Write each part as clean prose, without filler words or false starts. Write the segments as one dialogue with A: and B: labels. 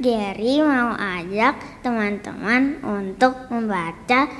A: Gary mau ajak teman-teman untuk membaca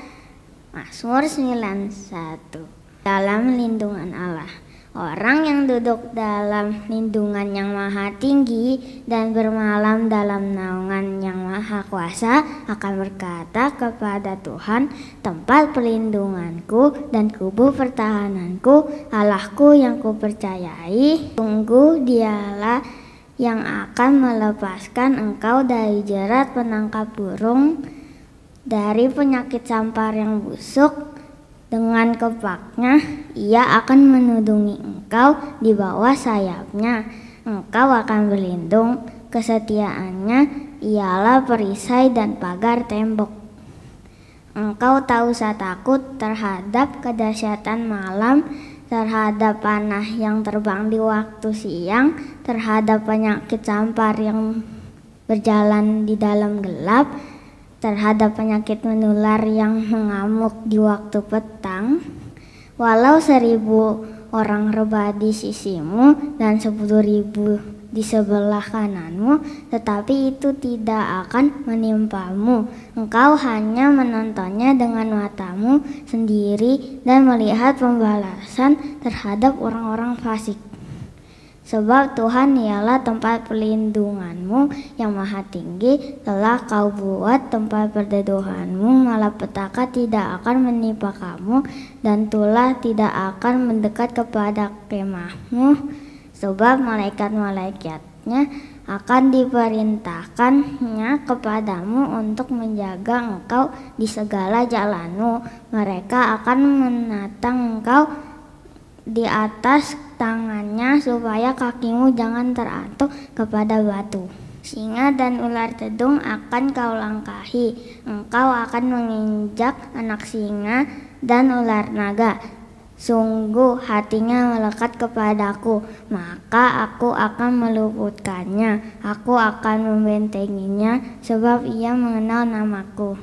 A: Mazmur 91 dalam lindungan Allah. Orang yang duduk dalam lindungan yang maha tinggi dan bermalam dalam naungan yang maha kuasa akan berkata kepada Tuhan, tempat perlindunganku dan kubu pertahananku, Allahku yang kupercayai. Sungguh dialah yang akan melepaskan engkau dari jerat penangkap burung, dari penyakit sampar yang busuk. Dengan kepaknya ia akan menudungi engkau, di bawah sayapnya engkau akan berlindung. Kesetiaannya ialah perisai dan pagar tembok. Engkau tak usah takut terhadap kedahsyatan malam, terhadap panah yang terbang di waktu siang, terhadap penyakit sampar yang berjalan di dalam gelap, terhadap penyakit menular yang mengamuk di waktu petang. Walau 1000 orang rebah di sisimu dan 10.000 di sebelah kananmu, tetapi itu tidak akan menimpamu. Engkau hanya menontonnya dengan matamu sendiri dan melihat pembalasan terhadap orang-orang fasik. Sebab Tuhan ialah tempat perlindunganmu yang maha tinggi, telah kau buat tempat perteduhanmu, malapetaka tidak akan menimpa kamu, dan tulah tidak akan mendekat kepada kemahmu. Sebab malaikat-malaikatnya akan diperintahkannya kepadamu untuk menjaga engkau di segala jalanmu. Mereka akan menatang engkau di atas tangannya supaya kakimu jangan terantuk kepada batu. Singa dan ular tedung akan kau langkahi. Engkau akan menginjak anak singa dan ular naga. Sungguh hatinya melekat kepadaku, maka aku akan meluputkannya. Aku akan membentenginya sebab ia mengenal namaku.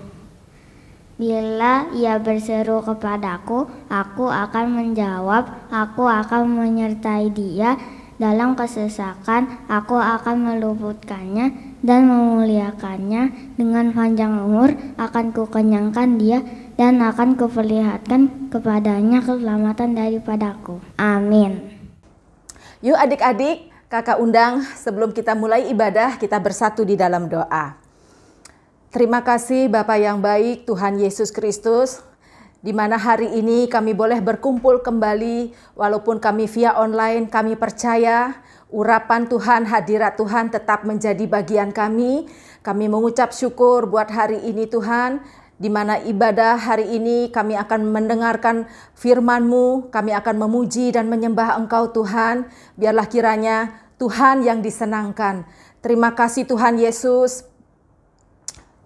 A: Bila ia berseru kepadaku, aku akan menjawab. Aku akan menyertai dia dalam kesesakan. Aku akan meluputkannya dan memuliakannya. Dengan panjang umur akan kukenyangkan dia dan akan kuperlihatkan kepadanya keselamatan daripadaku. Amin.
B: Yuk adik-adik, kakak undang sebelum kita mulai ibadah, kita bersatu di dalam doa. Terima kasih Bapa yang baik, Tuhan Yesus Kristus, di mana hari ini kami boleh berkumpul kembali, walaupun kami via online, kami percaya urapan Tuhan, hadirat Tuhan tetap menjadi bagian kami. Kami mengucap syukur buat hari ini Tuhan, di mana ibadah hari ini kami akan mendengarkan firman-Mu, kami akan memuji dan menyembah Engkau Tuhan. Biarlah kiranya Tuhan yang disenangkan. Terima kasih Tuhan Yesus.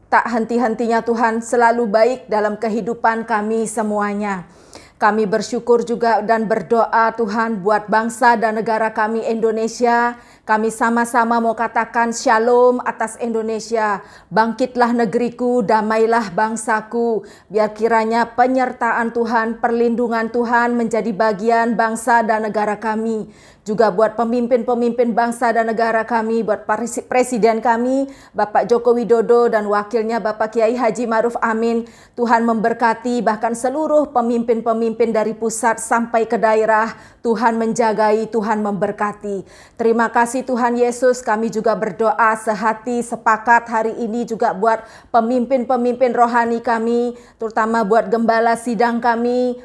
B: Tak henti-hentinya Tuhan selalu baik dalam kehidupan kami semuanya. Kami bersyukur juga dan berdoa Tuhan buat bangsa dan negara kami Indonesia. Kami sama-sama mau katakan shalom atas Indonesia. Bangkitlah negeriku, damailah bangsaku. Biar kiranya penyertaan Tuhan, perlindungan Tuhan menjadi bagian bangsa dan negara kami. Juga buat pemimpin-pemimpin bangsa dan negara kami, buat presiden kami, Bapak Joko Widodo dan wakilnya Bapak Kiai Haji Ma'ruf Amin. Tuhan memberkati bahkan seluruh pemimpin-pemimpin dari pusat sampai ke daerah. Tuhan menjagai, Tuhan memberkati. Terima kasih Tuhan Yesus, kami juga berdoa sehati sepakat hari ini juga buat pemimpin-pemimpin rohani kami, terutama buat gembala sidang kami,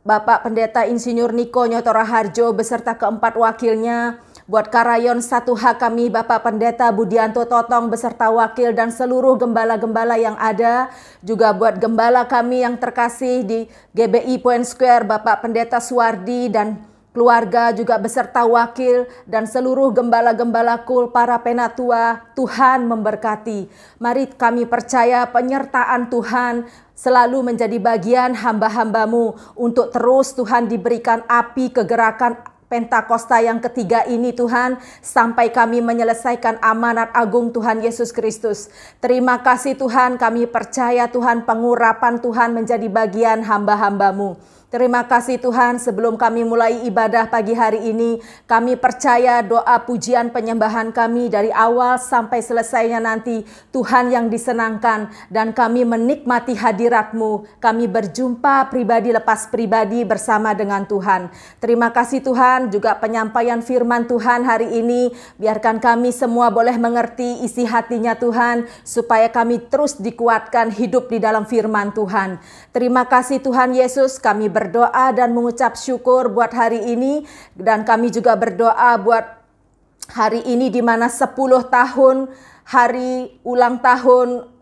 B: Bapak Pendeta Insinyur Niko Nyotora Harjo beserta keempat wakilnya, buat Karayon 1H kami Bapak Pendeta Budianto Totong beserta wakil dan seluruh gembala-gembala yang ada, juga buat gembala kami yang terkasih di GBI Point Square Bapak Pendeta Suwardi dan keluarga juga beserta wakil dan seluruh gembala-gembala kul para penatua. Tuhan memberkati. Mari kami percaya penyertaan Tuhan selalu menjadi bagian hamba-hambamu untuk terus Tuhan diberikan api kegerakan Pentakosta yang ketiga ini Tuhan, sampai kami menyelesaikan amanat agung Tuhan Yesus Kristus. Terima kasih Tuhan, kami percaya Tuhan pengurapan Tuhan menjadi bagian hamba-hambamu. Terima kasih Tuhan, sebelum kami mulai ibadah pagi hari ini, kami percaya doa pujian penyembahan kami dari awal sampai selesainya nanti Tuhan yang disenangkan, dan kami menikmati hadirat-Mu. Kami berjumpa pribadi lepas pribadi bersama dengan Tuhan. Terima kasih Tuhan, juga penyampaian firman Tuhan hari ini, biarkan kami semua boleh mengerti isi hatinya Tuhan, supaya kami terus dikuatkan hidup di dalam firman Tuhan. Terima kasih Tuhan Yesus, kami berdoa dan mengucap syukur buat hari ini, dan kami juga berdoa buat hari ini di mana 10 tahun hari ulang tahun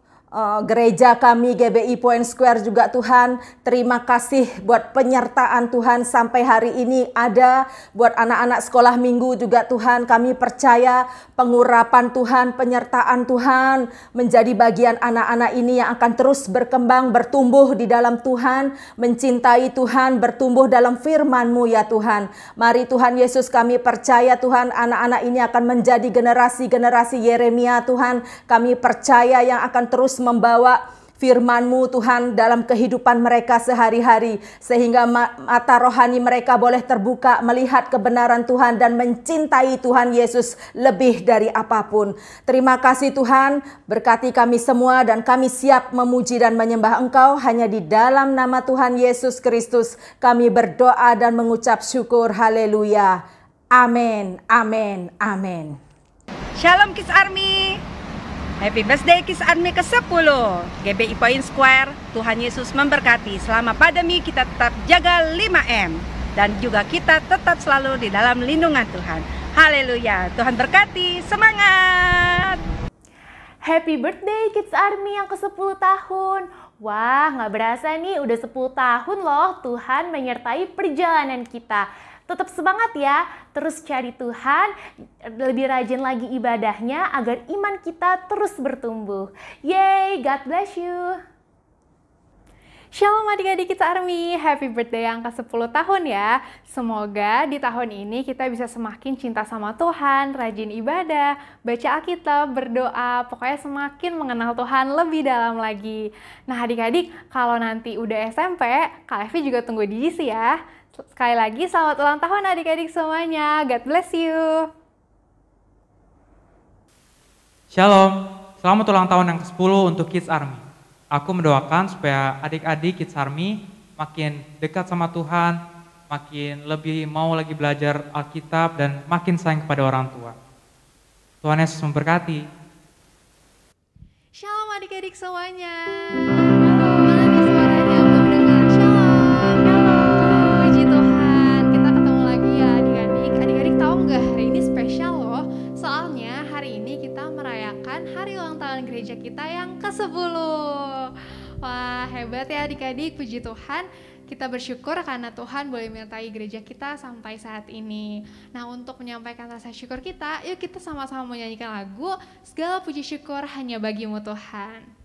B: gereja kami GBI Point Square juga Tuhan. Terima kasih buat penyertaan Tuhan sampai hari ini ada buat anak-anak sekolah minggu juga Tuhan. Kami percaya pengurapan Tuhan, penyertaan Tuhan menjadi bagian anak-anak ini yang akan terus berkembang, bertumbuh di dalam Tuhan, mencintai Tuhan, bertumbuh dalam firman-Mu ya Tuhan. Mari Tuhan Yesus, kami percaya Tuhan anak-anak ini akan menjadi generasi-generasi Yeremia Tuhan. Kami percaya yang akan terus membawa firman-Mu Tuhan dalam kehidupan mereka sehari-hari, sehingga mata rohani mereka boleh terbuka melihat kebenaran Tuhan dan mencintai Tuhan Yesus lebih dari apapun. Terima kasih Tuhan, berkati kami semua dan kami siap memuji dan menyembah Engkau hanya di dalam nama Tuhan Yesus Kristus. Kami berdoa dan mengucap syukur. Haleluya. Amin, amin, amin.
C: Shalom Kids Army. Happy birthday Kids Army ke-10 GBI Point Square. Tuhan Yesus memberkati. Selama pandemi kita tetap jaga 5M, dan juga kita tetap selalu di dalam lindungan Tuhan. Haleluya. Tuhan berkati. Semangat.
D: Happy birthday Kids Army yang ke-10 tahun. Wah, nggak berasa nih udah 10 tahun loh Tuhan menyertai perjalanan kita. Tetap semangat ya, terus cari Tuhan, lebih rajin lagi ibadahnya agar iman kita terus bertumbuh. Yeay, God bless you.
E: Shalom adik-adik Kids Army, happy birthday yang ke-10 tahun ya. Semoga di tahun ini kita bisa semakin cinta sama Tuhan, rajin ibadah, baca Alkitab, berdoa, pokoknya semakin mengenal Tuhan lebih dalam lagi. Nah adik-adik, kalau nanti udah SMP, Kak Evi juga tunggu di GC ya. Sekali lagi selamat ulang tahun adik-adik semuanya. God bless you.
F: Shalom, selamat ulang tahun yang ke-10 untuk Kids Army. Aku mendoakan supaya adik-adik Kids Army makin dekat sama Tuhan, makin lebih mau lagi belajar Alkitab, dan makin sayang kepada orang tua. Tuhan Yesus memberkati.
E: Shalom adik-adik semuanya. Halo, mana nih suaranya? Belum dengar. Shalom. Puji Tuhan, kita ketemu lagi ya adik-adik. Adik-adik tahu nggak, hari ini spesial loh. Soalnya hari ini kita merayakan hari ulang tahun gereja kita yang ke-10. Wah, hebat ya adik-adik, puji Tuhan. Kita bersyukur karena Tuhan boleh menyertai gereja kita sampai saat ini. Nah, untuk menyampaikan rasa syukur kita, yuk kita sama-sama menyanyikan lagu Segala Puji Syukur Hanya Bagimu Tuhan.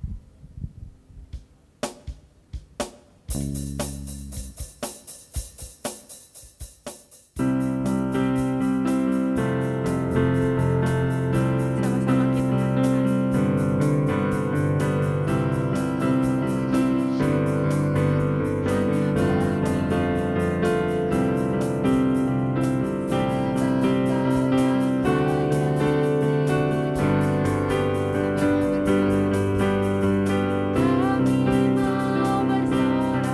E: Sama-sama kita katakan. Kami mau bersorak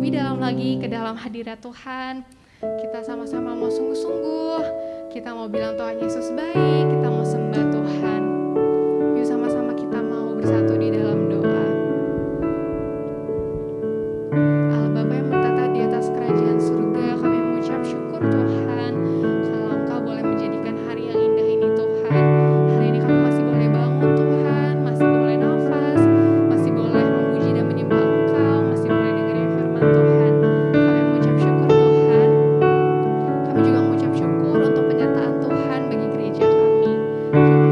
E: lebih dalam lagi ke dalam hadirat Tuhan. Kita sama-sama mau sungguh-sungguh, kita mau bilang Tuhan Yesus baik, kita mau sembah Tuhan. Yuk sama-sama kita mau bersatu di dalam doa. Allah Bapa yang bertata di atas kerajaan surga, kami mengucap syukur Tuhan, kalau Engkau boleh menjadikan hari yang indah ini Tuhan. Hari ini kami masih boleh bangun Tuhan, masih boleh nafas, masih boleh memuji dan menyembah Engkau, masih boleh dengerin firman Tuhan. Kami mengucap syukur Tuhan. Kami juga mengucap syukur untuk penyertaan Tuhan bagi gereja kami. Terima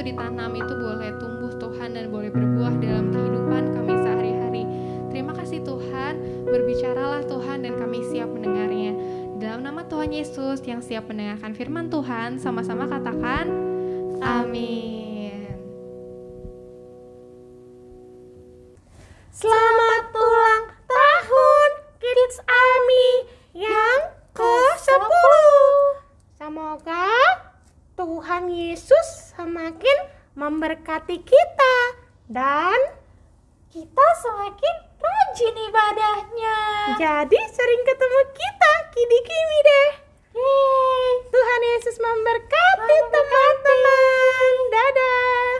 E: Kami tanam itu boleh tumbuh Tuhan dan boleh berbuah dalam kehidupan kami sehari-hari. Terima kasih Tuhan, berbicaralah Tuhan dan kami siap mendengarnya. Di dalam nama Tuhan Yesus yang siap mendengarkan firman Tuhan, sama-sama katakan amin.
D: Selamat ulang tahun Kids Army yang ke-10. Semoga Tuhan Yesus semakin memberkati kita dan kita semakin rajin ibadahnya. Jadi sering ketemu kita, Kidi Kimi deh. Yeay. Tuhan Yesus memberkati teman-teman. Dadah.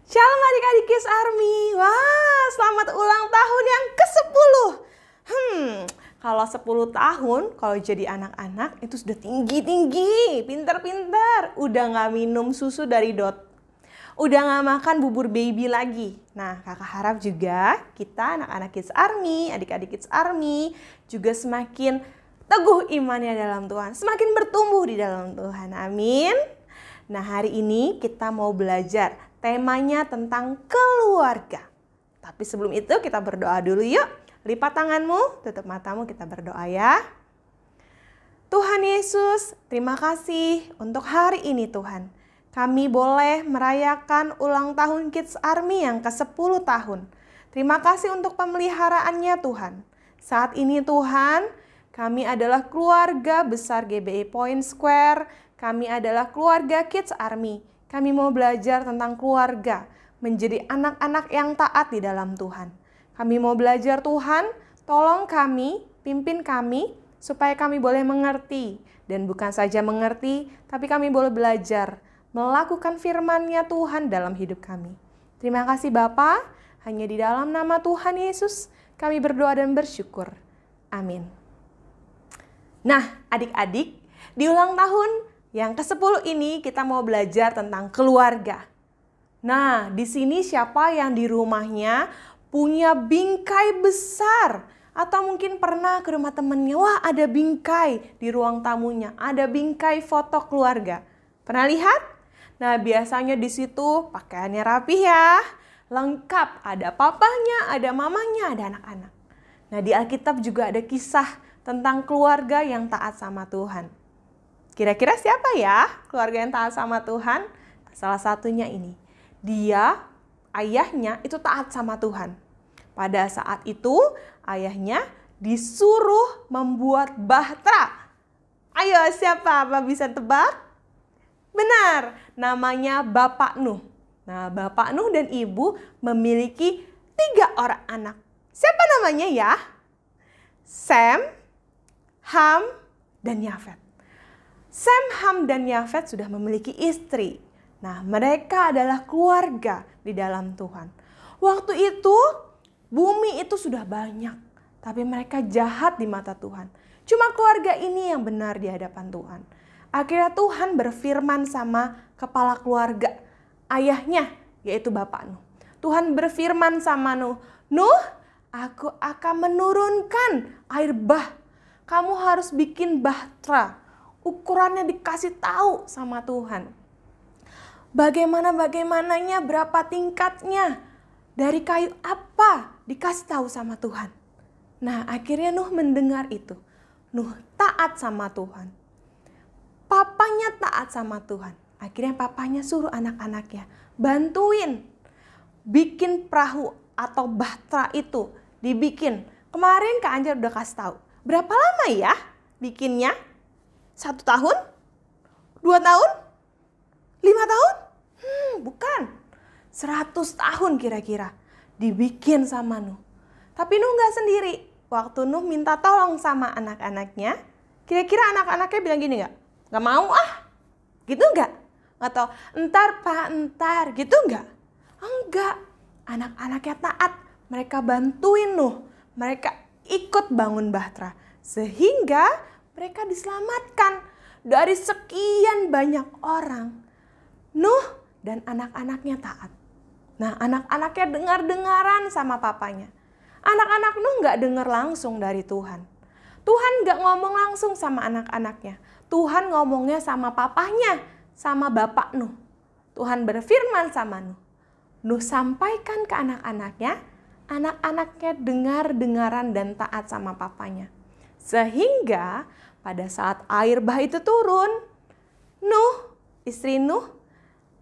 B: Shalom adik-adik Kids Army. Wah, selamat ulang tahun yang ke-10. Kalau 10 tahun, kalau jadi anak-anak itu sudah tinggi-tinggi, pintar-pintar. Udah gak minum susu dari DOT. Udah gak makan bubur baby lagi. Nah, kakak harap juga kita anak-anak Kids Army, adik-adik Kids Army juga semakin teguh imannya dalam Tuhan. Semakin bertumbuh di dalam Tuhan. Amin. Nah, hari ini kita mau belajar temanya tentang keluarga. Tapi sebelum itu kita berdoa dulu yuk. Lipat tanganmu, tutup matamu, kita berdoa ya. Tuhan Yesus, terima kasih untuk hari ini Tuhan. Kami boleh merayakan ulang tahun Kids Army yang ke-10 tahun. Terima kasih untuk pemeliharaannya Tuhan. Saat ini Tuhan, kami adalah keluarga besar GBI Point Square. Kami adalah keluarga Kids Army. Kami mau belajar tentang keluarga, menjadi anak-anak yang taat di dalam Tuhan. Kami mau belajar Tuhan, tolong kami, pimpin kami, supaya kami boleh mengerti. Dan bukan saja mengerti, tapi kami boleh belajar, melakukan firman-Nya Tuhan dalam hidup kami. Terima kasih Bapa, hanya di dalam nama Tuhan Yesus, kami berdoa dan bersyukur. Amin. Nah, adik-adik, di ulang tahun yang ke-10 ini kita mau belajar tentang keluarga. Nah, di sini siapa yang di rumahnya punya bingkai besar? Atau mungkin pernah ke rumah temennya, wah ada bingkai di ruang tamunya, ada bingkai foto keluarga. Pernah lihat? Nah, biasanya di situ pakaiannya rapi ya, lengkap, ada papahnya, ada mamanya, ada anak-anak. Nah, di Alkitab juga ada kisah tentang keluarga yang taat sama Tuhan. Kira-kira siapa ya keluarga yang taat sama Tuhan? Salah satunya ini. Dia, ayahnya itu taat sama Tuhan. Pada saat itu, ayahnya disuruh membuat bahtera. Ayo, siapa? Apa bisa tebak? Benar, namanya Bapak Nuh. Nah, Bapak Nuh dan Ibu memiliki 3 orang anak. Siapa namanya ya? Sem, Ham, dan Yafet. Sem, Ham, dan Yafet sudah memiliki istri. Nah, mereka adalah keluarga di dalam Tuhan. Waktu itu, bumi itu sudah banyak, tapi mereka jahat di mata Tuhan. Cuma keluarga ini yang benar di hadapan Tuhan. Akhirnya Tuhan berfirman sama kepala keluarga, ayahnya, yaitu Bapak Nuh. Tuhan berfirman sama Nuh, Nuh, aku akan menurunkan air bah. Kamu harus bikin bahtera. Ukurannya dikasih tahu sama Tuhan. Bagaimananya, berapa tingkatnya, dari kayu apa, dikasih tahu sama Tuhan. Nah, akhirnya Nuh mendengar itu. Nuh taat sama Tuhan. Papanya taat sama Tuhan. Akhirnya papanya suruh anak-anaknya bantuin bikin perahu atau bahtera itu dibikin. Kemarin Kak Anjar udah kasih tahu. Berapa lama ya bikinnya? 1 tahun? 2 tahun? 5 tahun? Bukan. 100 tahun kira-kira dibikin sama Nuh. Tapi Nuh gak sendiri. Waktu Nuh minta tolong sama anak-anaknya, kira-kira anak-anaknya bilang gini gak? Gak mau ah, gitu gak? Atau entar Pak, entar, gitu gak? Enggak, anak-anaknya taat. Mereka bantuin Nuh, mereka ikut bangun bahtera. Sehingga mereka diselamatkan dari sekian banyak orang. Nuh dan anak-anaknya taat. Nah, anak-anaknya dengar-dengaran sama papanya. Anak-anak Nuh gak dengar langsung dari Tuhan. Tuhan gak ngomong langsung sama anak-anaknya. Tuhan ngomongnya sama papanya, sama Bapak Nuh.
G: Tuhan berfirman sama Nuh. Nuh sampaikan ke anak-anaknya, anak-anaknya dengar-dengaran dan taat sama papanya. Sehingga pada saat air bah itu turun, Nuh, istri Nuh,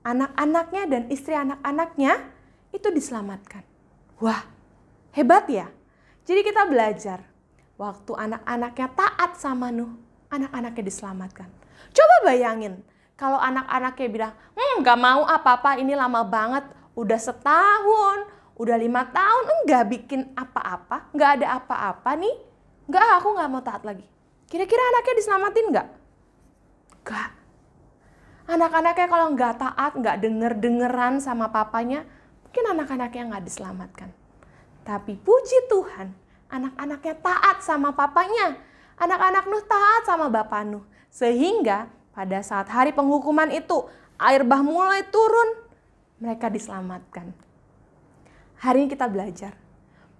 G: anak-anaknya dan istri anak-anaknya itu diselamatkan. Wah, hebat ya. Jadi kita belajar, waktu anak-anaknya taat sama Nuh, anak-anaknya diselamatkan. Coba bayangin, kalau anak-anaknya bilang, gak mau apa-apa, ini lama banget, udah setahun, udah 5 tahun, enggak bikin apa-apa, enggak ada apa-apa nih, aku gak mau taat lagi. Kira-kira anaknya diselamatin enggak? Enggak. Anak-anaknya kalau enggak taat, enggak denger-dengeran sama papanya, mungkin anak-anaknya enggak diselamatkan. Tapi puji Tuhan, anak-anaknya taat sama papanya. Anak-anak Nuh taat sama bapak Nuh. Sehingga pada saat hari penghukuman itu, air bah mulai turun, mereka diselamatkan. Hari ini kita belajar,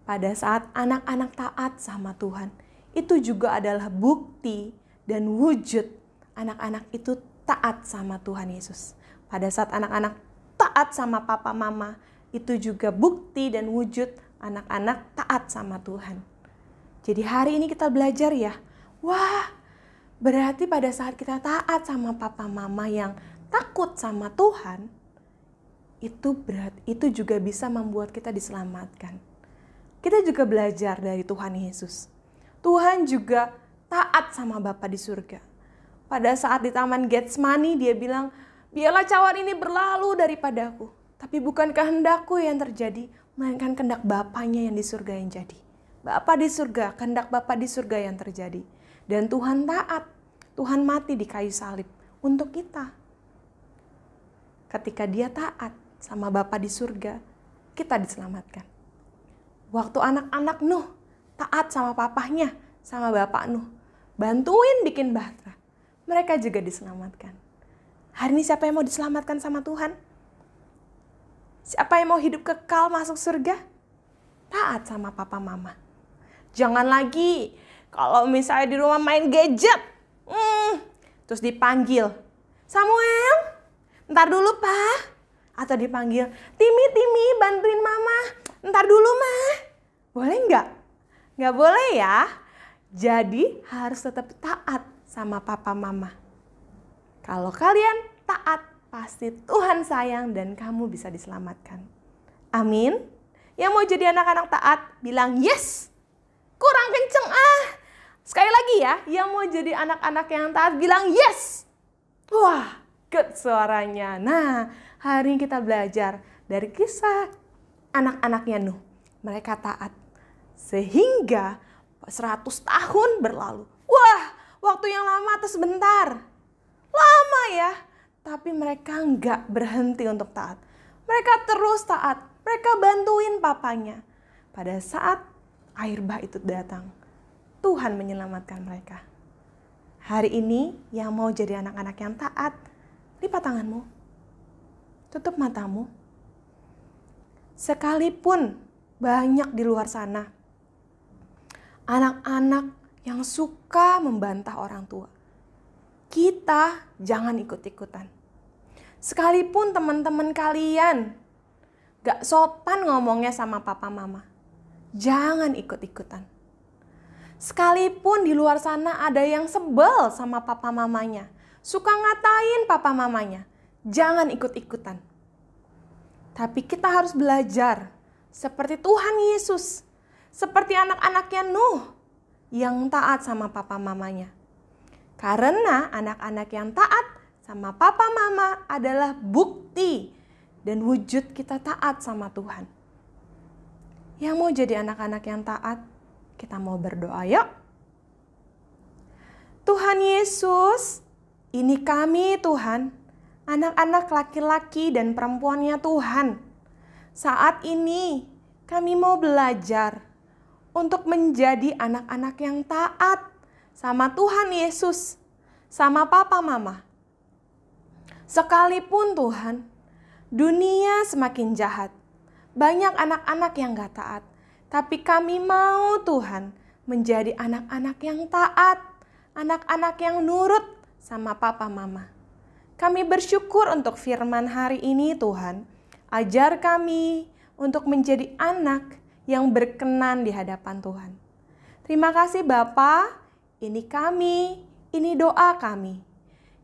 G: pada saat anak-anak taat sama Tuhan, itu juga adalah bukti dan wujud anak-anak itu taat sama Tuhan Yesus. Pada saat anak-anak taat sama papa mama, itu juga bukti dan wujud anak-anak taat sama Tuhan. Jadi hari ini kita belajar ya, wah, berarti pada saat kita taat sama papa mama yang takut sama Tuhan, itu juga bisa membuat kita diselamatkan. Kita juga belajar dari Tuhan Yesus. Tuhan juga taat sama Bapa di surga. Pada saat di Taman Getsemani dia bilang, biarlah cawan ini berlalu daripadaku. Tapi bukan kehendakku yang terjadi, melainkan kehendak Bapanya yang di surga yang jadi. Bapa di surga, kehendak Bapa di surga yang terjadi. Dan Tuhan taat, Tuhan mati di kayu salib untuk kita. Ketika dia taat sama Bapa di surga, kita diselamatkan. Waktu anak-anak Nuh taat sama papahnya, sama bapak Nuh, bantuin bikin bahtera, mereka juga diselamatkan. Hari ini siapa yang mau diselamatkan sama Tuhan? Siapa yang mau hidup kekal masuk surga? Taat sama papa mama. Jangan lagi kalau misalnya di rumah main gadget, terus dipanggil, Samuel, ntar dulu Pak. Atau dipanggil, Timi bantuin mama, ntar dulu mah. Boleh nggak? Nggak boleh ya. Jadi harus tetap taat sama papa mama. Kalau kalian taat, pasti Tuhan sayang dan kamu bisa diselamatkan. Amin. Yang mau jadi anak-anak taat, bilang yes. Kurang kenceng Sekali lagi ya, yang mau jadi anak-anak yang taat, bilang yes. Wah, good suaranya. Nah, hari ini kita belajar dari kisah anak-anaknya Nuh. Mereka taat. Sehingga 100 tahun berlalu. Wah, waktu yang lama atau sebentar. Lama ya. Tapi mereka nggak berhenti untuk taat. Mereka terus taat. Mereka bantuin papanya. Pada saat air bah itu datang, Tuhan menyelamatkan mereka. Hari ini yang mau jadi anak-anak yang taat, lipat tanganmu. Tutup matamu. Sekalipun banyak di luar sana anak-anak yang suka membantah orang tua, kita jangan ikut-ikutan. Sekalipun teman-teman kalian gak sopan ngomongnya sama papa mama, jangan ikut-ikutan. Sekalipun di luar sana ada yang sebel sama papa mamanya, suka ngatain papa mamanya, jangan ikut-ikutan. Tapi kita harus belajar seperti Tuhan Yesus, seperti anak-anaknya Nuh yang taat sama papa mamanya. Karena anak-anak yang taat sama papa mama adalah bukti dan wujud kita taat sama Tuhan. Yang mau jadi anak-anak yang taat, kita mau berdoa yuk. Tuhan Yesus, ini kami Tuhan, anak-anak laki-laki dan perempuannya Tuhan. Saat ini kami mau belajar untuk menjadi anak-anak yang taat sama Tuhan Yesus, sama papa mama. Sekalipun Tuhan, dunia semakin jahat, banyak anak-anak yang gak taat. Tapi kami mau Tuhan menjadi anak-anak yang taat, anak-anak yang nurut sama papa mama. Kami bersyukur untuk firman hari ini Tuhan. Ajar kami untuk menjadi anak yang berkenan di hadapan Tuhan. Terima kasih Bapa, ini kami, ini doa kami.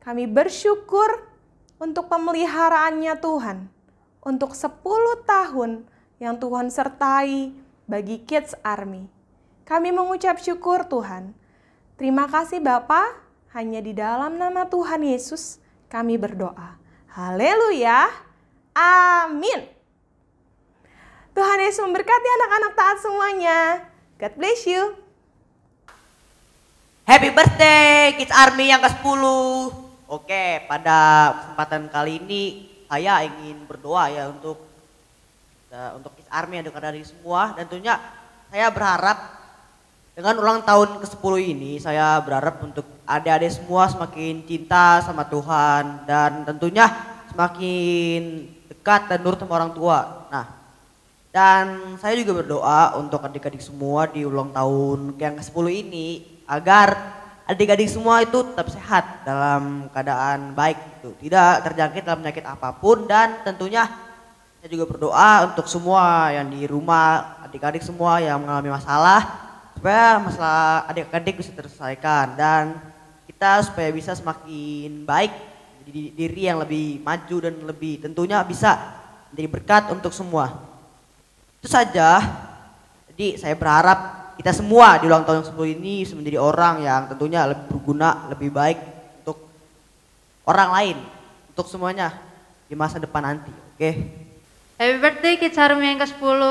G: Kami bersyukur untuk pemeliharaannya Tuhan, untuk 10 tahun yang Tuhan sertai bagi Kids Army. Kami mengucap syukur Tuhan. Terima kasih Bapa, hanya di dalam nama Tuhan Yesus kami berdoa. Haleluya, amin. Tuhan Yesus memberkati anak-anak taat semuanya. God bless you.
H: Happy birthday Kids Army yang ke-10. Oke, pada kesempatan kali ini saya ingin berdoa ya untuk Kids Army adik-adik semua, dan tentunya saya berharap dengan ulang tahun ke-10 ini saya berharap untuk adik-adik semua semakin cinta sama Tuhan dan tentunya semakin dekat dan nurut sama orang tua. Nah, dan saya juga berdoa untuk adik-adik semua di ulang tahun yang ke-10 ini agar adik-adik semua itu tetap sehat dalam keadaan baik, gitu. Tidak terjangkit dalam penyakit apapun, dan tentunya saya juga berdoa untuk semua yang di rumah, adik-adik semua yang mengalami masalah, supaya masalah adik-adik bisa terselesaikan dan kita supaya bisa semakin baik, jadi diri yang lebih maju dan lebih tentunya bisa menjadi berkat untuk semua. Itu saja. Jadi saya berharap kita semua di ulang tahun yang 10 ini bisa menjadi orang yang tentunya lebih berguna, lebih baik untuk orang lain, untuk semuanya di masa depan nanti. Oke.
I: Happy birthday Kids Army yang ke-10.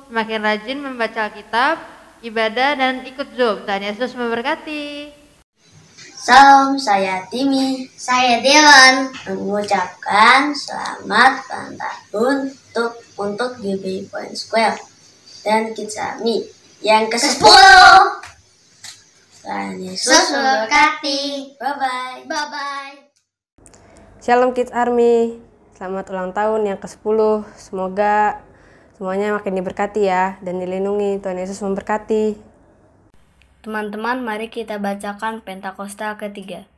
I: Semakin rajin membaca Alkitab, ibadah dan ikut Zoom. Tuhan Yesus memberkati.
J: Salam, saya Timi. Saya Dewan. Mengucapkan selamat ulang tahun untuk GBI Point Square dan Kids Army yang ke-10. Tuhan Yesus memberkati. Bye-bye. Bye-bye.
K: Shalom Kids Army. Selamat ulang tahun yang ke-10. Semoga semuanya makin diberkati ya dan dilindungi. Tuhan Yesus memberkati.
L: Teman-teman, mari kita bacakan Pentakosta ketiga.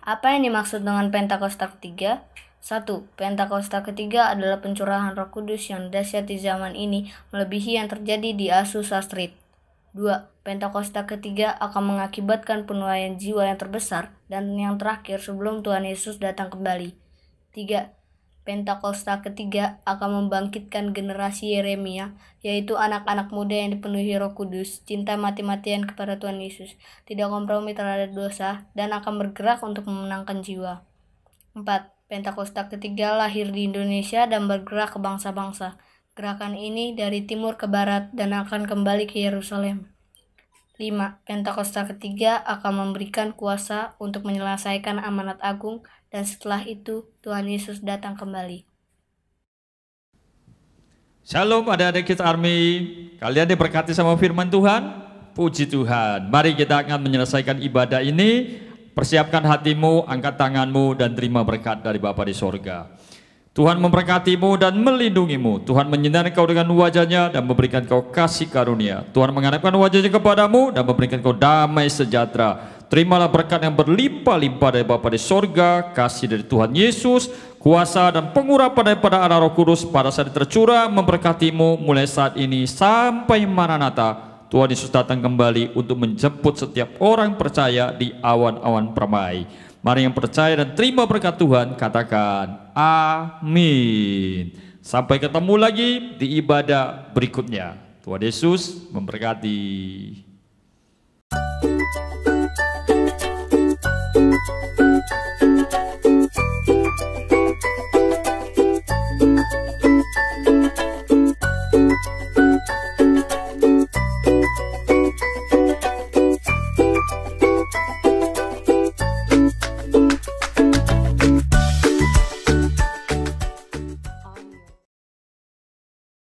L: Apa yang dimaksud dengan Pentakosta ketiga? 1. Pentakosta ketiga adalah pencurahan Roh Kudus yang dahsyat di zaman ini melebihi yang terjadi di Azusa Street. 2. Pentakosta ketiga akan mengakibatkan penuaian jiwa yang terbesar dan yang terakhir sebelum Tuhan Yesus datang kembali. 3. Pentakosta ketiga akan membangkitkan generasi Yeremia, yaitu anak-anak muda yang dipenuhi Roh Kudus, cinta mati-matian kepada Tuhan Yesus, tidak kompromi terhadap dosa, dan akan bergerak untuk memenangkan jiwa. 4. Pentakosta ketiga lahir di Indonesia dan bergerak ke bangsa-bangsa. Gerakan ini dari timur ke barat dan akan kembali ke Yerusalem. 5. Pentakosta ketiga akan memberikan kuasa untuk menyelesaikan amanat agung, dan setelah itu Tuhan Yesus datang kembali.
M: Shalom adik-adik Kids Army. Kalian diberkati sama firman Tuhan? Puji Tuhan. Mari kita akan menyelesaikan ibadah ini. Persiapkan hatimu, angkat tanganmu, dan terima berkat dari Bapa di sorga. Tuhan memberkatimu dan melindungimu. Tuhan menyinari kau dengan wajahnya dan memberikan kau kasih karunia. Tuhan menghadapkan wajahnya kepadamu dan memberikan kau damai sejahtera. Terimalah berkat yang berlimpah-limpah dari Bapa di sorga, kasih dari Tuhan Yesus, kuasa dan pengurapan daripada Allah Roh Kudus pada saat tercurah memberkatimu mulai saat ini sampai Maranatha. Tuhan Yesus datang kembali untuk menjemput setiap orang percaya di awan-awan permai. Mari yang percaya dan terima berkat Tuhan, katakan amin. Sampai ketemu lagi di ibadah berikutnya. Tuhan Yesus memberkati.